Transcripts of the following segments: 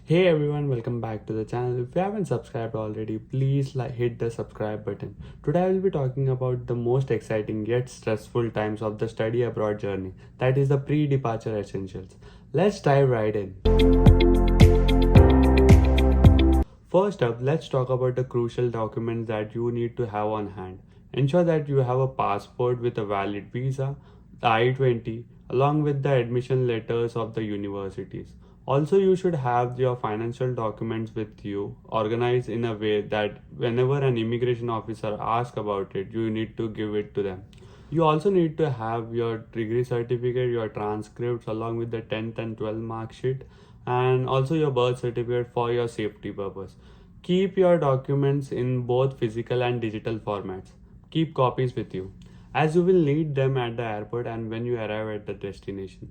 Hey everyone, welcome back to the channel. If you haven't subscribed already, please hit the subscribe button. Today I will be talking about the most exciting yet stressful times of the study abroad journey, that is the pre-departure essentials. Let's dive right in. First up, let's talk about the crucial documents that you need to have on hand. Ensure that you have a passport with a valid visa, the I-20, along with the admission letters of the universities. Also, you should have your financial documents with you, organized in a way that whenever an immigration officer asks about it, you need to give it to them. You also need to have your degree certificate, your transcripts, along with the 10th and 12th mark sheet, and also your birth certificate for your safety purpose. Keep your documents in both physical and digital formats. Keep copies with you, as you will need them at the airport and when you arrive at the destination.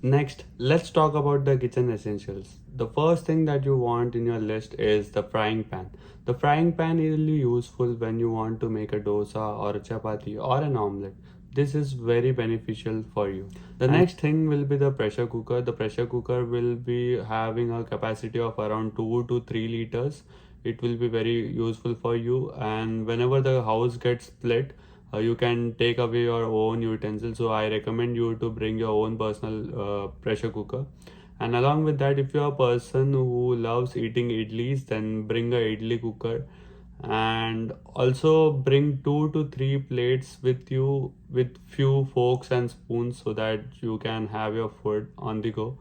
Next, let's talk about the kitchen essentials. The first thing that you want in your list is the frying pan. The frying pan is really useful when you want to make a dosa or a chapati or an omelette. This is very beneficial for you. The next thing will be the pressure cooker. The pressure cooker will be having a capacity of around 2 to 3 liters. It will be very useful for you, and whenever the house gets split, you can take away your own utensils. So I recommend you to bring your own personal pressure cooker. And along with that, if you're a person who loves eating idlis, then bring a idli cooker, and also bring 2 to 3 plates with you with few forks and spoons so that you can have your food on the go.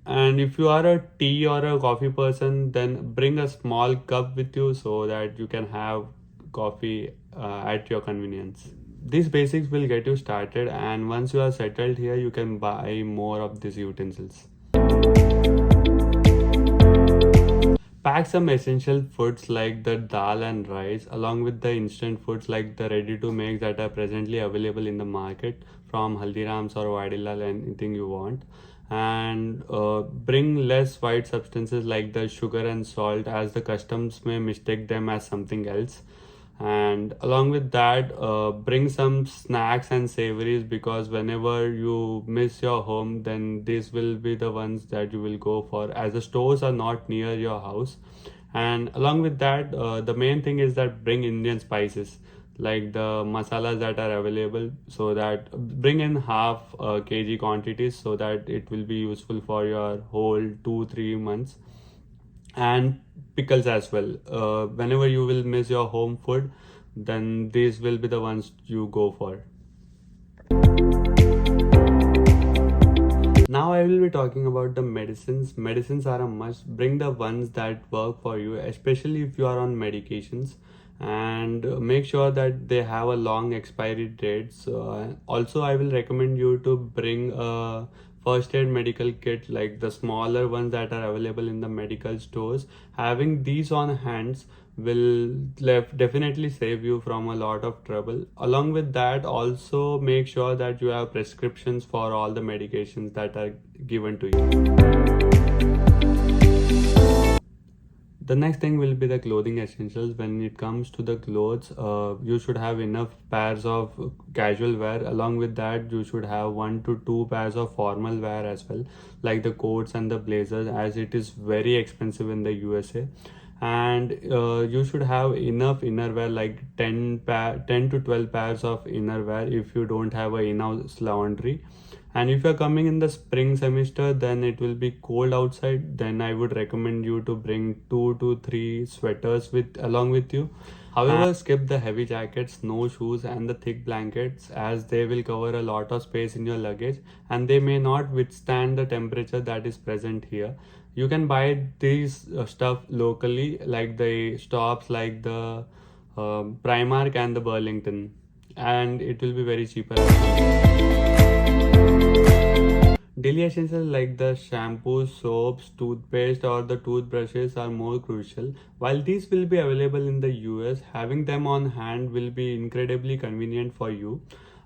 And if you are a tea or a coffee person, then bring a small cup with you so that you can have coffee at your convenience. These basics will get you started, and once you are settled here, you can buy more of these utensils. Pack some essential foods like the dal and rice, along with the instant foods like the ready to make that are presently available in the market from Haldirams or Vadilal, anything you want. And bring less white substances like the sugar and salt, as the customs may mistake them as something else. And along with that, bring some snacks and savories, because whenever you miss your home, then these will be the ones that you will go for, as the stores are not near your house. And along with that, the main thing is that bring Indian spices like the masalas that are available, so that bring in half kg quantities so that it will be useful for your whole 2 3 months. And pickles as well. Whenever you will miss your home food, then these will be the ones you go for. Now I will be talking about the medicines. Medicines are a must. Bring the ones that work for you, especially if you are on medications, and make sure that they have a long expiry date. So, also I will recommend you to bring a first aid medical kit, like the smaller ones that are available in the medical stores. Having these on hands will definitely save you from a lot of trouble. Along with that, also make sure that you have prescriptions for all the medications that are given to you. The next thing will be the clothing essentials. When it comes to the clothes, you should have enough pairs of casual wear. Along with that, you should have 1 to 2 pairs of formal wear as well, like the coats and the blazers, as it is very expensive in the USA. And you should have enough innerwear, like 10 to 12 pairs of innerwear if you don't have a in-house laundry. And if you're coming in the spring semester, then it will be cold outside, then I would recommend you to bring 2 to 3 sweaters along with you. However, skip the heavy jackets, no shoes, and the thick blankets, as they will cover a lot of space in your luggage and they may not withstand the temperature that is present here. You can buy these stuff locally, like the shops like the Primark and the Burlington, and it will be very cheaper. Daily essentials like the shampoos, soaps, toothpaste, or the toothbrushes are more crucial. While these will be available in the US, having them on hand will be incredibly convenient for you.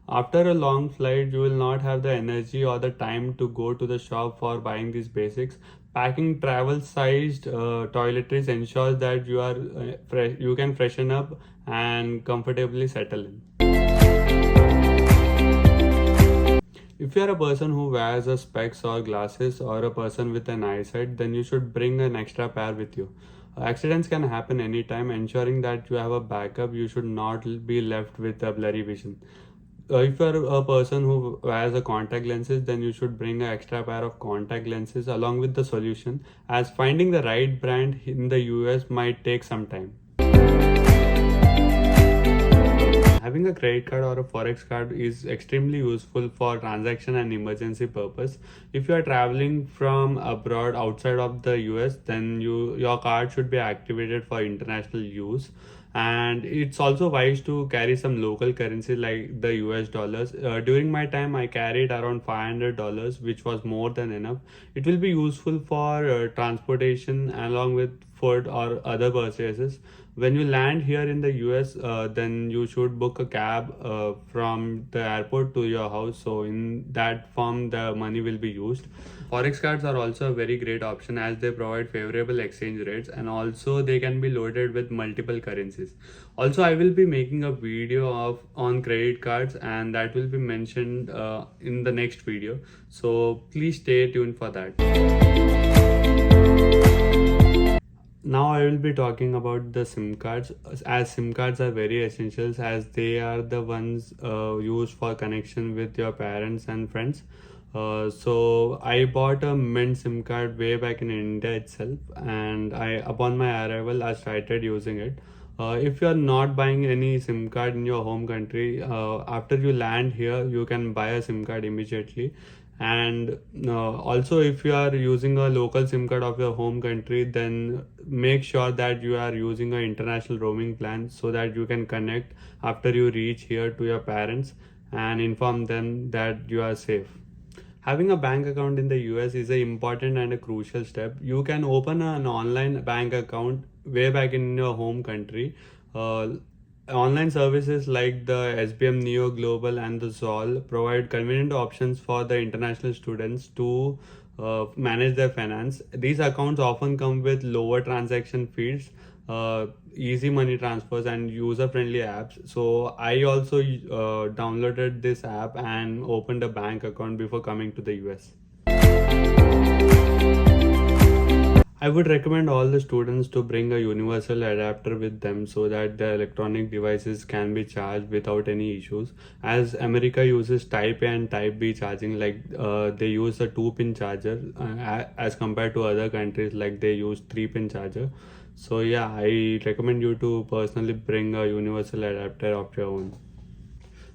After a long flight, you will not have the energy or the time to go to the shop for buying these basics. Packing travel-sized toiletries ensures that you can freshen up and comfortably settle in. If you are a person who wears a specs or glasses or a person with an eyesight, then you should bring an extra pair with you. Accidents can happen anytime. Ensuring that you have a backup, you should not be left with a blurry vision. If you're a person who wears a contact lenses, then you should bring an extra pair of contact lenses along with the solution, as finding the right brand in the US might take some time. Having a credit card or a Forex card is extremely useful for transaction and emergency purpose. If you are traveling from abroad outside of the US, then your card should be activated for international use. And it's also wise to carry some local currency like the US dollars. During my time, I carried around $500, which was more than enough. It will be useful for transportation along with food or other purchases. When you land here in the US, then you should book a cab from the airport to your house. So in that form, the money will be used. Forex cards are also a very great option as they provide favorable exchange rates, and also they can be loaded with multiple currencies. Also, I will be making a video on credit cards, and that will be mentioned in the next video. So please stay tuned for that. Now I will be talking about the SIM cards, as SIM cards are very essential as they are the ones used for connection with your parents and friends. So I bought a Mint SIM card way back in India itself, and upon my arrival I started using it. If you are not buying any SIM card in your home country, after you land here, you can buy a SIM card immediately. And also, if you are using a local SIM card of your home country, then make sure that you are using an international roaming plan so that you can connect after you reach here to your parents and inform them that you are safe. Having a bank account in the US is an important and a crucial step. You can open an online bank account way back in your home country. Online services like the SBM Neo Global and the Zoll provide convenient options for the international students to manage their finance. These accounts often come with lower transaction fees, easy money transfers, and user-friendly apps. So I also downloaded this app and opened a bank account before coming to the US. I would recommend all the students to bring a universal adapter with them so that their electronic devices can be charged without any issues. As America uses Type A and Type B charging, like they use a 2-pin charger as compared to other countries like they use 3-pin charger. So yeah, I recommend you to personally bring a universal adapter of your own.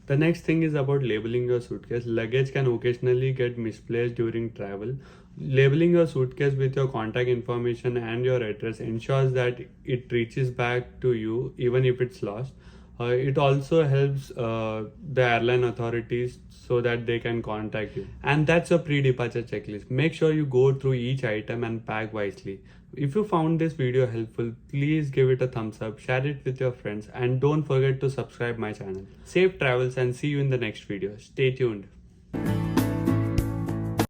The next thing is about labeling your suitcase. Luggage can occasionally get misplaced during travel. Labeling your suitcase with your contact information and your address ensures that it reaches back to you even if it's lost. It also helps the airline authorities so that they can contact you. And that's a pre-departure checklist. Make sure you go through each item and pack wisely. If you found this video helpful, please give it a thumbs up, share it with your friends, and don't forget to subscribe my channel. Safe travels and see you in the next video. Stay tuned.